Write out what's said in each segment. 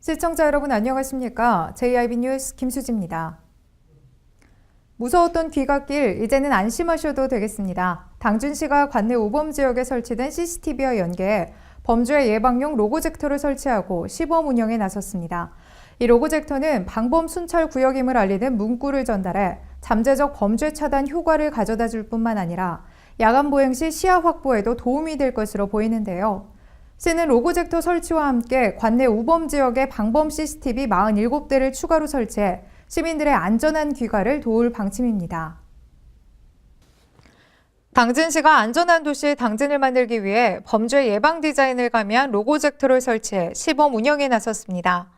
시청자 여러분 안녕하십니까? JIB 뉴스 김수지입니다. 무서웠던 귀갓길, 이제는 안심하셔도 되겠습니다. 당진시가 관내 우범 지역에 설치된 CCTV와 연계해 범죄 예방용 로고젝터를 설치하고 시범 운영에 나섰습니다. 이 로고젝터는 방범 순찰 구역임을 알리는 문구를 전달해 잠재적 범죄 차단 효과를 가져다 줄 뿐만 아니라 야간 보행 시 시야 확보에도 도움이 될 것으로 보이는데요. 시는 로고젝터 설치와 함께 관내 우범 지역에 방범 CCTV 47대를 추가로 설치해 시민들의 안전한 귀가를 도울 방침입니다. 당진시가 안전한 도시 당진을 만들기 위해 범죄 예방 디자인을 가미한 로고젝터를 설치해 시범 운영에 나섰습니다.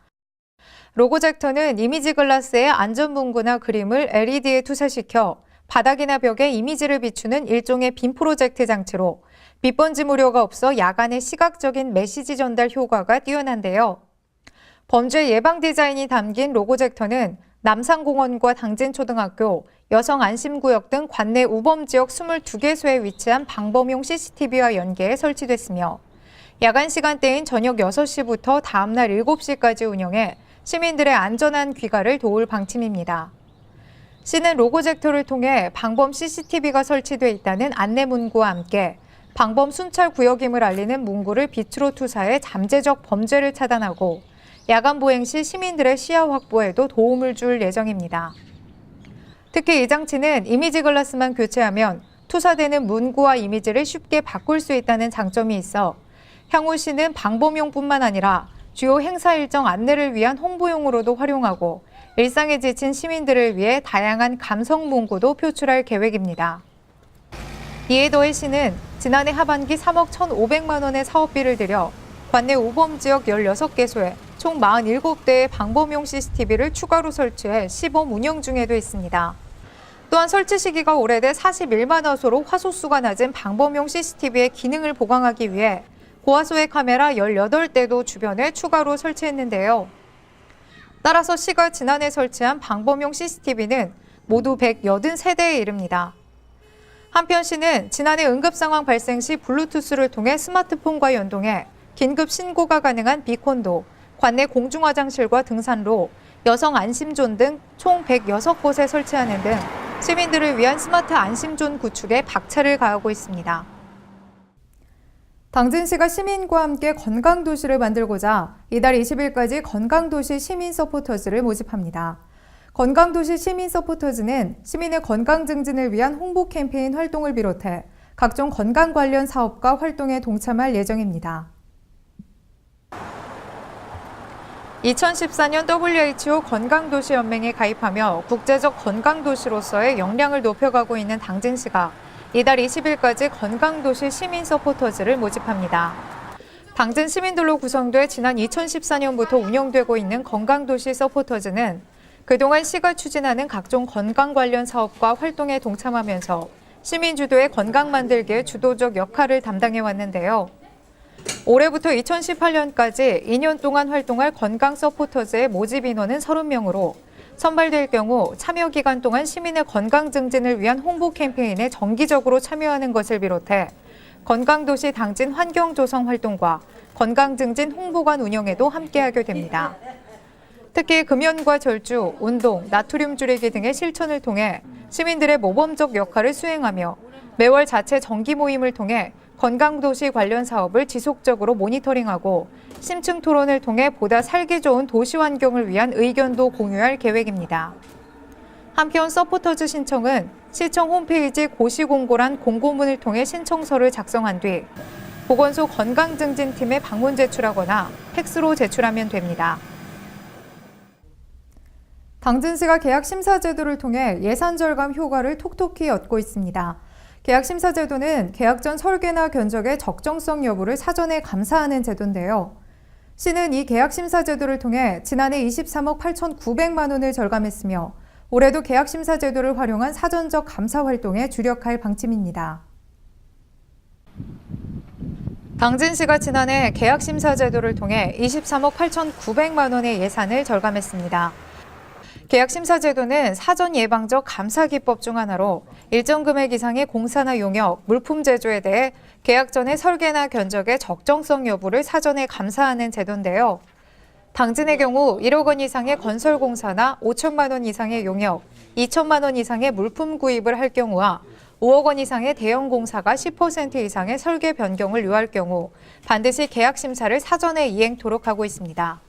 로고젝터는 이미지 글라스에 안전 문구나 그림을 LED에 투사시켜 바닥이나 벽에 이미지를 비추는 일종의 빔 프로젝트 장치로 빛번지 무료가 없어 야간의 시각적인 메시지 전달 효과가 뛰어난데요. 범죄 예방 디자인이 담긴 로고젝터는 남산공원과 당진초등학교, 여성안심구역 등 관내 우범 지역 22개소에 위치한 방범용 CCTV와 연계해 설치됐으며 야간 시간대인 저녁 6시부터 다음날 7시까지 운영해 시민들의 안전한 귀가를 도울 방침입니다. 시는 로고젝터를 통해 방범 CCTV가 설치돼 있다는 안내문구와 함께 방범 순찰 구역임을 알리는 문구를 빛으로 투사해 잠재적 범죄를 차단하고 야간 보행 시 시민들의 시야 확보에도 도움을 줄 예정입니다. 특히 이 장치는 이미지 글라스만 교체하면 투사되는 문구와 이미지를 쉽게 바꿀 수 있다는 장점이 있어 향후 시는 방범용뿐만 아니라 주요 행사 일정 안내를 위한 홍보용으로도 활용하고 일상에 지친 시민들을 위해 다양한 감성 문구도 표출할 계획입니다. 이에 더해 시는 지난해 하반기 3억 1,500만 원의 사업비를 들여 관내 우범 지역 16개소에 총 47대의 방범용 CCTV를 추가로 설치해 시범 운영 중에도 있습니다. 또한 설치 시기가 오래돼 41만 화소로 화소수가 낮은 방범용 CCTV의 기능을 보강하기 위해 고화소의 카메라 18대도 주변에 추가로 설치했는데요. 따라서 시가 지난해 설치한 방범용 CCTV는 모두 183대에 이릅니다. 한편 시는 지난해 응급상황 발생 시 블루투스를 통해 스마트폰과 연동해 긴급 신고가 가능한 비콘도, 관내 공중화장실과 등산로, 여성 안심존 등 총 106곳에 설치하는 등 시민들을 위한 스마트 안심존 구축에 박차를 가하고 있습니다. 당진시가 시민과 함께 건강도시를 만들고자 이달 20일까지 건강도시 시민 서포터즈를 모집합니다. 건강도시 시민 서포터즈는 시민의 건강 증진을 위한 홍보 캠페인 활동을 비롯해 각종 건강 관련 사업과 활동에 동참할 예정입니다. 2014년 WHO 건강도시연맹에 가입하며 국제적 건강도시로서의 역량을 높여가고 있는 당진시가 이달 20일까지 건강도시 시민 서포터즈를 모집합니다. 당진 시민들로 구성돼 지난 2014년부터 운영되고 있는 건강도시 서포터즈는 그동안 시가 추진하는 각종 건강 관련 사업과 활동에 동참하면서 시민 주도의 건강 만들기에 주도적 역할을 담당해 왔는데요. 올해부터 2018년까지 2년 동안 활동할 건강 서포터즈의 모집 인원은 30명으로 선발될 경우 참여 기간 동안 시민의 건강 증진을 위한 홍보 캠페인에 정기적으로 참여하는 것을 비롯해 건강도시 당진 환경 조성 활동과 건강 증진 홍보관 운영에도 함께하게 됩니다. 특히 금연과 절주, 운동, 나트륨 줄이기 등의 실천을 통해 시민들의 모범적 역할을 수행하며 매월 자체 정기 모임을 통해 건강도시 관련 사업을 지속적으로 모니터링하고 심층 토론을 통해 보다 살기 좋은 도시 환경을 위한 의견도 공유할 계획입니다. 한편 서포터즈 신청은 시청 홈페이지 고시공고란 공고문을 통해 신청서를 작성한 뒤 보건소 건강증진팀에 방문 제출하거나 팩스로 제출하면 됩니다. 당진시가 계약심사 제도를 통해 예산 절감 효과를 톡톡히 얻고 있습니다. 계약심사 제도는 계약 전 설계나 견적의 적정성 여부를 사전에 감사하는 제도인데요. 시는 이 계약심사 제도를 통해 지난해 23억 8,900만 원을 절감했으며 올해도 계약심사 제도를 활용한 사전적 감사 활동에 주력할 방침입니다. 당진시가 지난해 계약심사 제도를 통해 23억 8,900만 원의 예산을 절감했습니다. 계약심사 제도는 사전 예방적 감사 기법 중 하나로 일정 금액 이상의 공사나 용역, 물품 제조에 대해 계약 전에 설계나 견적의 적정성 여부를 사전에 감사하는 제도인데요. 당진의 경우 1억 원 이상의 건설공사나 5천만 원 이상의 용역, 2천만 원 이상의 물품 구입을 할 경우와 5억 원 이상의 대형 공사가 10% 이상의 설계 변경을 요할 경우 반드시 계약 심사를 사전에 이행토록 하고 있습니다.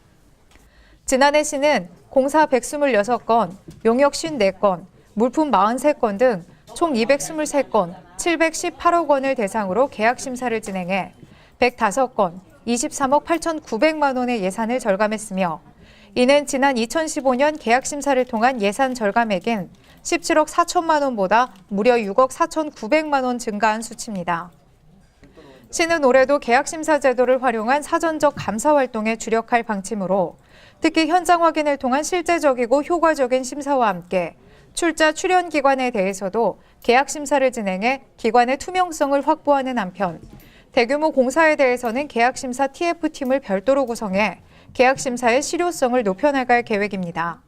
지난해 시는 공사 126건, 용역 54건, 물품 43건 등 총 223건, 718억 원을 대상으로 계약 심사를 진행해 105건, 23억 8,900만 원의 예산을 절감했으며 이는 지난 2015년 계약 심사를 통한 예산 절감액인 17억 4천만 원보다 무려 6억 4,900만 원 증가한 수치입니다. 시는 올해도 계약 심사 제도를 활용한 사전적 감사 활동에 주력할 방침으로 특히 현장 확인을 통한 실제적이고 효과적인 심사와 함께 출자 출연 기관에 대해서도 계약 심사를 진행해 기관의 투명성을 확보하는 한편 대규모 공사에 대해서는 계약 심사 TF팀을 별도로 구성해 계약 심사의 실효성을 높여나갈 계획입니다.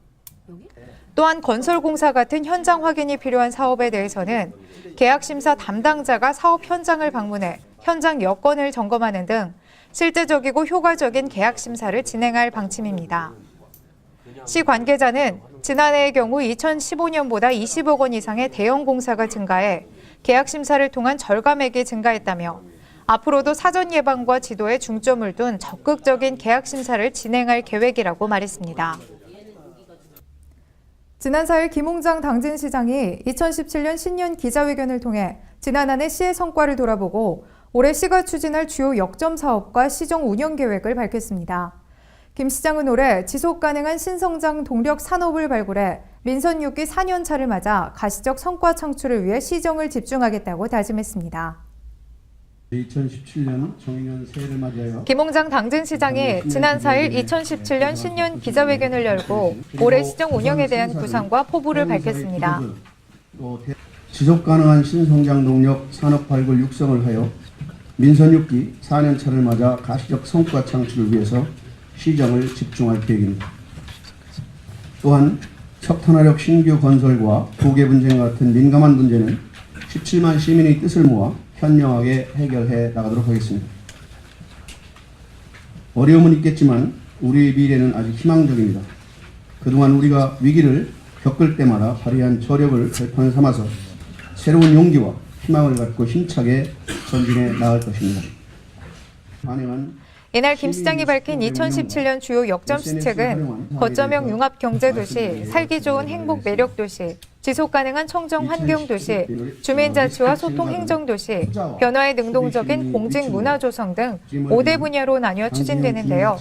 또한 건설공사 같은 현장 확인이 필요한 사업에 대해서는 계약 심사 담당자가 사업 현장을 방문해 현장 여건을 점검하는 등 실제적이고 효과적인 계약 심사를 진행할 방침입니다. 시 관계자는 지난해의 경우 2015년보다 20억 원 이상의 대형 공사가 증가해 계약 심사를 통한 절감액이 증가했다며 앞으로도 사전 예방과 지도에 중점을 둔 적극적인 계약 심사를 진행할 계획이라고 말했습니다. 지난 4일 김홍장 당진시장이 2017년 신년 기자회견을 통해 지난 한 해 시의 성과를 돌아보고 올해 시가 추진할 주요 역점 사업과 시정 운영 계획을 밝혔습니다. 김 시장은 올해 지속가능한 신성장 동력 산업을 발굴해 민선 6기 4년차를 맞아 가시적 성과 창출을 위해 시정을 집중하겠다고 다짐했습니다. 2017년 정년 새해를 맞이하여 김홍장 당진시장이 지난 4일 2017년 신년 기자회견을 열고 올해 시정 운영에 대한 구상과 포부를 밝혔습니다. 지속가능한 신성장 동력 산업 발굴 육성을 하여 민선 6기 4년차를 맞아 가시적 성과 창출을 위해서 시정을 집중할 계획입니다. 또한 석탄화력 신규 건설과 고개 분쟁 같은 민감한 문제는 17만 시민의 뜻을 모아 현명하게 해결해 나가도록 하겠습니다. 어려움은 있겠지만 우리의 미래는 아직 희망적입니다. 그동안 우리가 위기를 겪을 때마다 발휘한 저력을 발판 삼아서 새로운 용기와 희망을 갖고 힘차게 전진해 나갈 것입니다. 이날 김 시장이 밝힌 2017년 주요 역점 시책은 거점형 융합경제도시, 살기 좋은 행복 매력도시, 지속가능한 청정 환경도시, 주민자치와 소통 행정도시, 변화에 능동적인 공직문화 조성 등 5대 분야로 나뉘어 추진되는데요.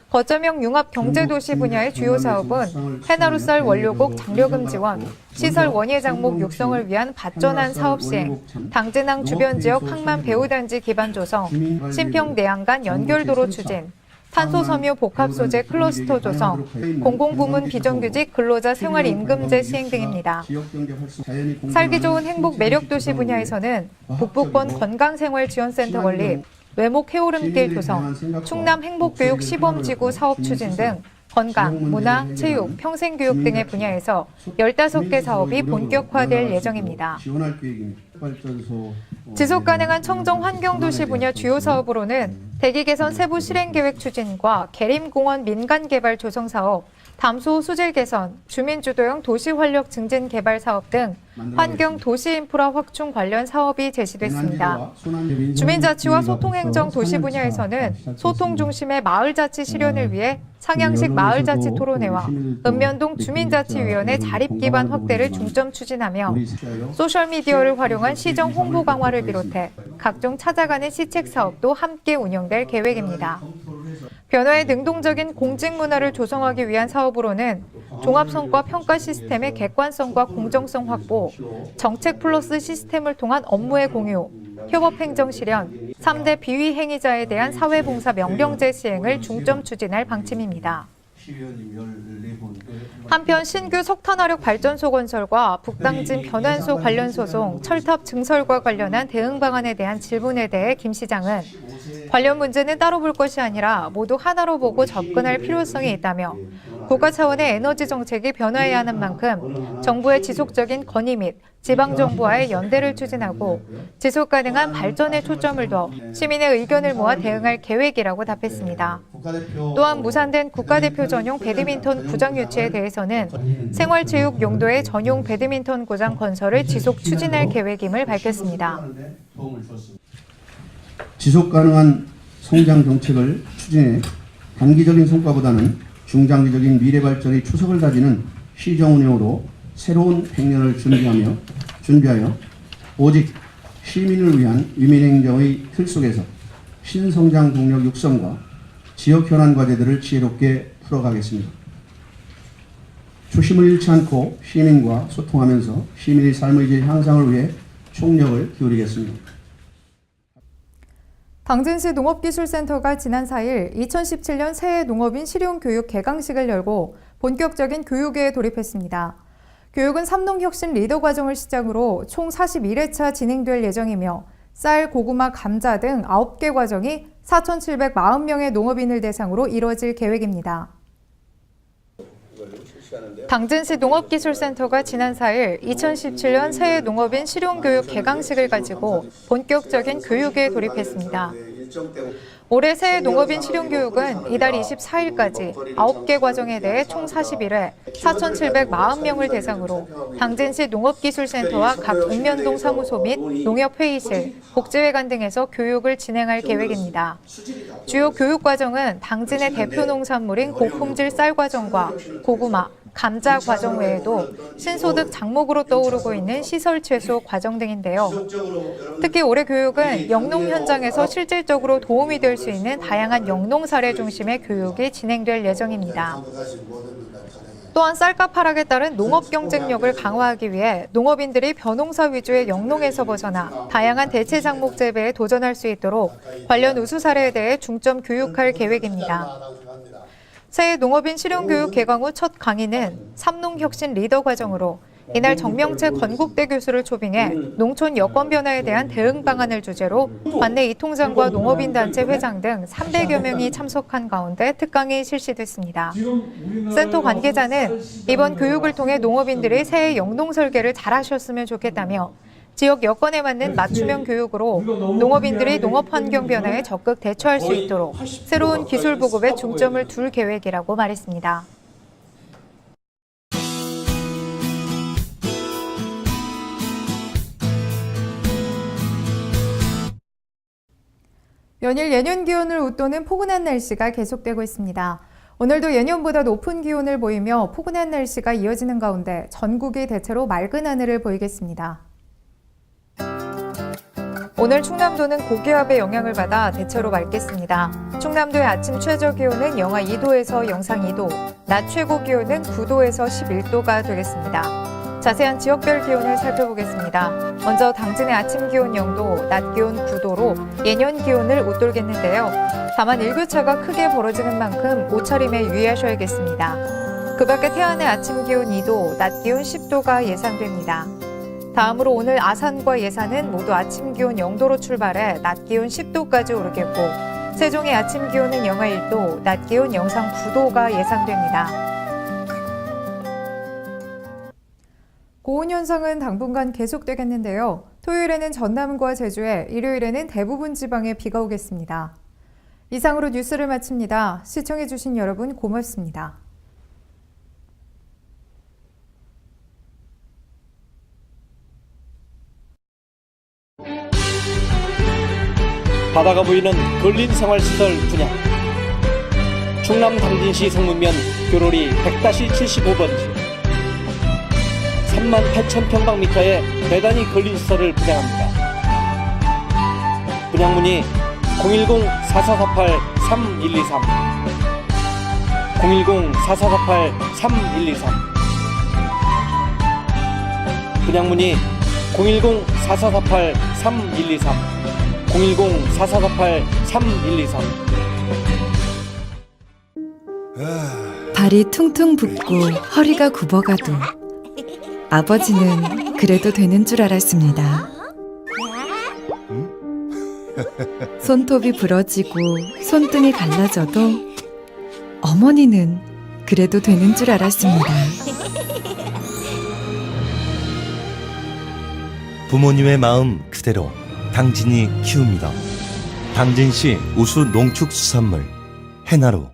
거점형 융합경제도시 분야의 주요 사업은 해나루쌀 원료곡 장려금 지원, 시설 원예 장목 육성을 위한 발전한 사업 시행, 당진항 주변 지역 항만 배후단지 기반 조성, 신평 내양 간 연결도로 추진, 탄소 섬유 복합 소재 클러스터 조성, 공공부문 비정규직 근로자 생활임금제 시행 등입니다. 살기 좋은 행복 매력도시 분야에서는 북부권 건강생활지원센터 건립, 외목 해오름길 조성, 충남 행복교육 시범지구 사업 추진 등 건강, 문화, 체육, 평생교육 등의 분야에서 15개 사업이 본격화될 예정입니다. 지속가능한 청정 환경도시 분야 주요 사업으로는 대기 개선 세부 실행계획 추진과 계림공원 민간개발 조성 사업, 담소 수질 개선, 주민주도형 도시활력 증진 개발 사업 등 환경 도시 인프라 확충 관련 사업이 제시됐습니다. 주민자치와 소통행정 도시 분야에서는 소통 중심의 마을자치 실현을 위해 상향식 마을자치 토론회와 읍면동 주민자치위원회 자립 기반 확대를 중점 추진하며 소셜미디어를 활용한 시정 홍보 강화를 비롯해 각종 찾아가는 시책 사업도 함께 운영될 계획입니다. 변화에 능동적인 공직 문화를 조성하기 위한 사업으로는 종합성과 평가 시스템의 객관성과 공정성 확보, 정책 플러스 시스템을 통한 업무의 공유, 협업행정 실현, 3대 비위 행위자에 대한 사회봉사 명령제 시행을 중점 추진할 방침입니다. 한편 신규 석탄화력 발전소 건설과 북당진 변환소 관련 소송, 철탑 증설과 관련한 대응 방안에 대한 질문에 대해 김 시장은 관련 문제는 따로 볼 것이 아니라 모두 하나로 보고 접근할 필요성이 있다며 국가 차원의 에너지 정책이 변화해야 하는 만큼 정부의 지속적인 건의 및 지방정부와의 연대를 추진하고 지속가능한 발전에 초점을 둬 시민의 의견을 모아 대응할 계획이라고 답했습니다. 또한 무산된 국가대표 전용 배드민턴 구장 유치에 대해서는 생활체육 용도의 전용 배드민턴 구장 건설을 지속 추진할 계획임을 밝혔습니다. 지속가능한 성장 정책을 추진해 단기적인 성과보다는 중장기적인 미래 발전의 추석을 다지는 시정 운영으로 새로운 100년을 준비하여 오직 시민을 위한 위민행정의 틀 속에서 신성장 동력 육성과 지역 현안 과제들을 지혜롭게 풀어가겠습니다. 초심을 잃지 않고 시민과 소통하면서 시민의 삶의 질 향상을 위해 총력을 기울이겠습니다. 당진시 농업기술센터가 지난 4일 2017년 새해 농업인 실용교육 개강식을 열고 본격적인 교육에 돌입했습니다. 교육은 삼농혁신 리더 과정을 시작으로 총 41회차 진행될 예정이며 쌀, 고구마, 감자 등 9개 과정이 4,740명의 농업인을 대상으로 이뤄질 계획입니다. 당진시 농업기술센터가 지난 4일 2017년 새해 농업인 실용교육 개강식을 가지고 본격적인 교육에 돌입했습니다. 올해 새해 농업인 실용교육은 이달 24일까지 9개 과정에 대해 총 41회 4,740명을 대상으로 당진시 농업기술센터와 각 읍면동 사무소 및 농협회의실, 복지회관 등에서 교육을 진행할 계획입니다. 주요 교육 과정은 당진의 대표 농산물인 고품질 쌀 과정과 고구마, 감자 과정 외에도 신소득 작목으로 떠오르고 있는 시설 채소 과정 등인데요. 특히 올해 교육은 영농 현장에서 실질적으로 도움이 될 수 있는 다양한 영농 사례 중심의 교육이 진행될 예정입니다. 또한 쌀값 하락에 따른 농업 경쟁력을 강화하기 위해 농업인들이 벼농사 위주의 영농에서 벗어나 다양한 대체 작목 재배에 도전할 수 있도록 관련 우수 사례에 대해 중점 교육할 계획입니다. 새해 농업인 실용교육 개강 후 첫 강의는 삼농혁신 리더 과정으로 이날 정명채 건국대 교수를 초빙해 농촌 여건 변화에 대한 대응 방안을 주제로 관내 이통장과 농업인 단체 회장 등 300여 명이 참석한 가운데 특강이 실시됐습니다. 센터 관계자는 이번 교육을 통해 농업인들이 새해 영농 설계를 잘하셨으면 좋겠다며 지역 여건에 맞는 맞춤형 교육으로 농업인들이 농업 환경 변화에 적극 대처할 수 있도록 새로운 기술 보급에 중점을 둘 계획이라고 말했습니다. 연일 예년 기온을 웃도는 포근한 날씨가 계속되고 있습니다. 오늘도 예년보다 높은 기온을 보이며 포근한 날씨가 이어지는 가운데 전국이 대체로 맑은 하늘을 보이겠습니다. 오늘 충남도는 고기압의 영향을 받아 대체로 맑겠습니다. 충남도의 아침 최저 기온은 영하 2도에서 영상 2도, 낮 최고 기온은 9도에서 11도가 되겠습니다. 자세한 지역별 기온을 살펴보겠습니다. 먼저 당진의 아침 기온 0도, 낮 기온 9도로 예년 기온을 웃돌겠는데요. 다만 일교차가 크게 벌어지는 만큼 옷차림에 유의하셔야겠습니다. 그 밖에 태안의 아침 기온 2도, 낮 기온 10도가 예상됩니다. 다음으로 오늘 아산과 예산은 모두 아침 기온 0도로 출발해 낮 기온 10도까지 오르겠고 세종의 아침 기온은 영하 1도, 낮 기온 영상 9도가 예상됩니다. 고온 현상은 당분간 계속되겠는데요. 토요일에는 전남과 제주에, 일요일에는 대부분 지방에 비가 오겠습니다. 이상으로 뉴스를 마칩니다. 시청해주신 여러분 고맙습니다. 바다가 보이는 근린 생활시설 분양. 충남 당진시 성문면 교로리 100-75번지 38,000평방미터의 대단위 근린시설을 분양합니다. 분양문의 010-4448-3123 010-4448-3123 분양문의 010-4448-3123 010-4448-3123 발이 퉁퉁 붓고 허리가 굽어가도 아버지는 그래도 되는 줄 알았습니다. 손톱이 부러지고 손등이 갈라져도 어머니는 그래도 되는 줄 알았습니다. 부모님의 마음 그대로 당진이 키웁니다. 당진시 우수 농축수산물 해나루.